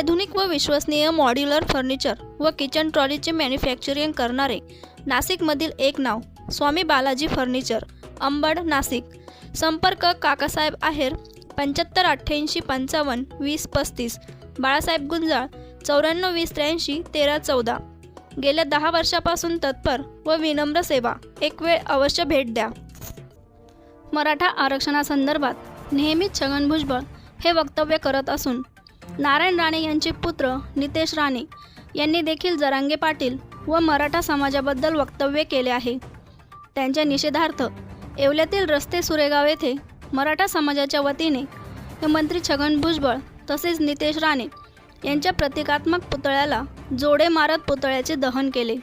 अत्याधुनिक व विश्वसनीय मॉड्युलर फर्निचर व किचन ट्रॉलीचे मॅन्युफॅक्चरिंग करणारे नाशिकमधील एक नाव स्वामी बालाजी फर्निचर, अंबड, नाशिक। संपर्क काकासाहेब आहेर 75 88 55 20 35, बाळासाहेब गुंजाळ 94 20 83 13 14। गेल्या 10 वर्षापासून तत्पर व विनम्र सेवा। एक वेळ अवश्य भेट द्या। मराठा आरक्षणासंदर्भात नेहमीच छगन भुजबळ हे वक्तव्य करत असून नारायण राणे यांचे पुत्र नितेश राणे यांनी देखील जरांगे पाटील व मराठा समाजाबद्दल वक्तव्य केले आहे। त्यांच्या निषेधार्थ येवल्यातील रस्ते सुरेगाव येथे मराठा समाजाच्या वतीने मंत्री छगन भुजबळ तसेच नितेश राणे यांच्या प्रतिकात्मक पुतळ्याला जोडे मारत पुतळ्याचे दहन केले।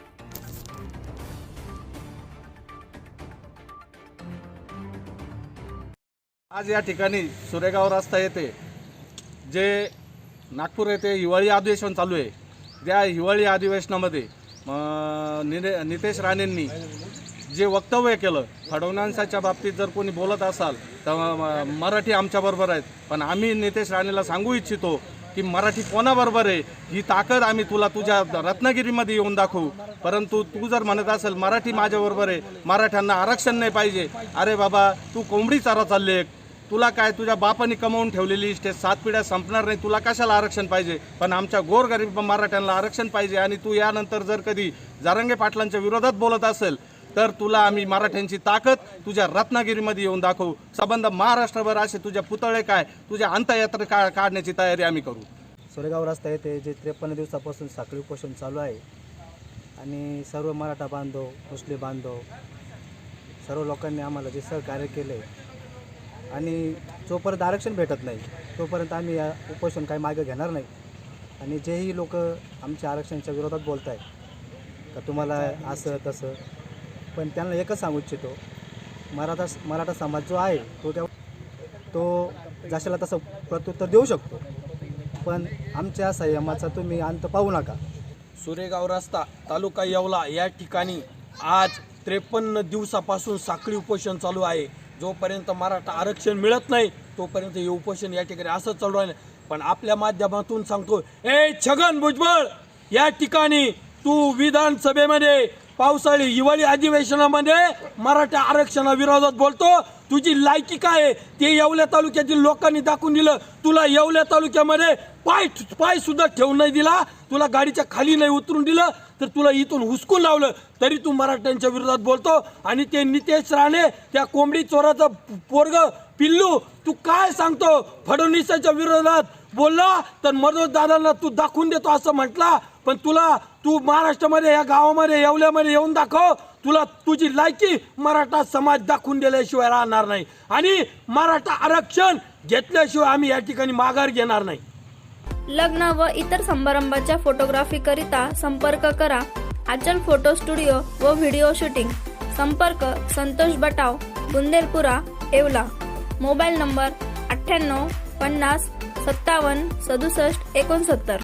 आज या ठिकाणी सुरेगाव रस्ता येथे जे नागपूर येथे हिवाळी अधिवेशन चालू आहे, त्या हिवाळी अधिवेशनामध्ये नितेश राणेंनी जे वक्तव्य केलं, फडणवीसांच्या बाबतीत जर कोणी बोलत असाल तर मराठी आमच्याबरोबर आहेत, पण आम्ही नितेश राणेला सांगू इच्छितो की मराठी कोणाबरोबर आहे ही ताकद आम्ही तुला तुझ्या रत्नागिरीमध्ये येऊन दाखवू। परंतु तू जर म्हणत असेल मराठी माझ्याबरोबर आहे, मराठ्यांना आरक्षण नाही पाहिजे, अरे बाबा तू कोंबडी चारा चालले, तुला काय तुझ्या बापाने कमावून ठेवलेली इस्टेट 7 पिढ्या संपणार नाही, तुला कशाला आरक्षण पाहिजे? पण आमच्या गोरगरीब मराठ्यांना आरक्षण पाहिजे। आणि तू यानंतर जर कधी जरांगे पाटलांच्या विरोधात बोलत असेल तर तुला आम्ही मराठ्यांची ताकद तुझ्या रत्नागिरीमध्ये येऊन दाखवू। संबंध महाराष्ट्रभर असे तुझ्या पुतळे काय, तुझ्या अंत्ययात्रा काढण्याची तयारी आम्ही करू। सुरेगाव रस्ता येथे जे 53 दिवसापासून साखळी उपोषण चालू आहे आणि सर्व मराठा बांधव, मुस्लिम बांधव सर्व लोकांनी आम्हाला जे सहकार्य केले आणि जोपर्यंत आरक्षण भेटत नाही तोपर्यंत आम्ही या उपोषण काही मागे घेणार नाही। आणि जेही लोक आमच्या आरक्षणाच्या विरोधात बोलत आहेत का तुम्हाला असं तसं, पण त्यांना एकच सांगू इच्छितो, मराठा समाज जो आहे तो जशाला तसं प्रत्युत्तर देऊ शकतो, पण आमच्या संयमाचा तुम्ही अंत पाहू नका। सुरेगाव रस्ता तालुका येवला या ठिकाणी आज 53 दिवसापासून साखळी उपोषण चालू आहे। जोपर्यंत मराठा आरक्षण मिळत नाही तोपर्यंत हे उपोषण या ठिकाणी असं चालू आहे। पण आपल्या माध्यमातून सांगतो, ए छगन भुजबळ, या ठिकाणी तू विधानसभेमध्ये पावसाळी हिवाळी अधिवेशनामध्ये मराठा आरक्षणाविरोधात बोलतो, तुझी लायकी काय आहे ते येवल्या तालुक्यातील लोकांनी दाखवून दिलं। तुला येवल्या तालुक्यामध्ये पाय सुद्धा ठेवून नाही दिला, तुला गाडीच्या खाली नाही उतरून दिलं, तर तुला इथून हुसकून लावलं तरी तू मराठ्यांच्या विरोधात बोलतो। आणि ते नितेश राणे त्या कोंबडी चोराचा पोरग पिल्लू, तू काय सांगतो? फडणवीसाच्या विरोधात बोलला तर मनोज दादांना तू दाखवून देतो असं म्हटला, पण तू महाराष्ट्रामध्ये या गावामध्ये येवल्यामध्ये येऊन दाखव, तुला तुझी लायकी मराठा समाज दाखवून दिल्याशिवाय राहणार नाही। आणि मराठा आरक्षण घेतल्याशिवाय आम्ही या ठिकाणी माघार घेणार नाही। लग्न व इतर समारंभाच्या फोटोग्राफी करिता संपर्क करा आचल फोटो स्टुडिओ व व्हिडिओ शूटिंग। संपर्क संतोष बटाव, बुंदेलपुरा, येवला। Mobile number 98 50 57 67 69।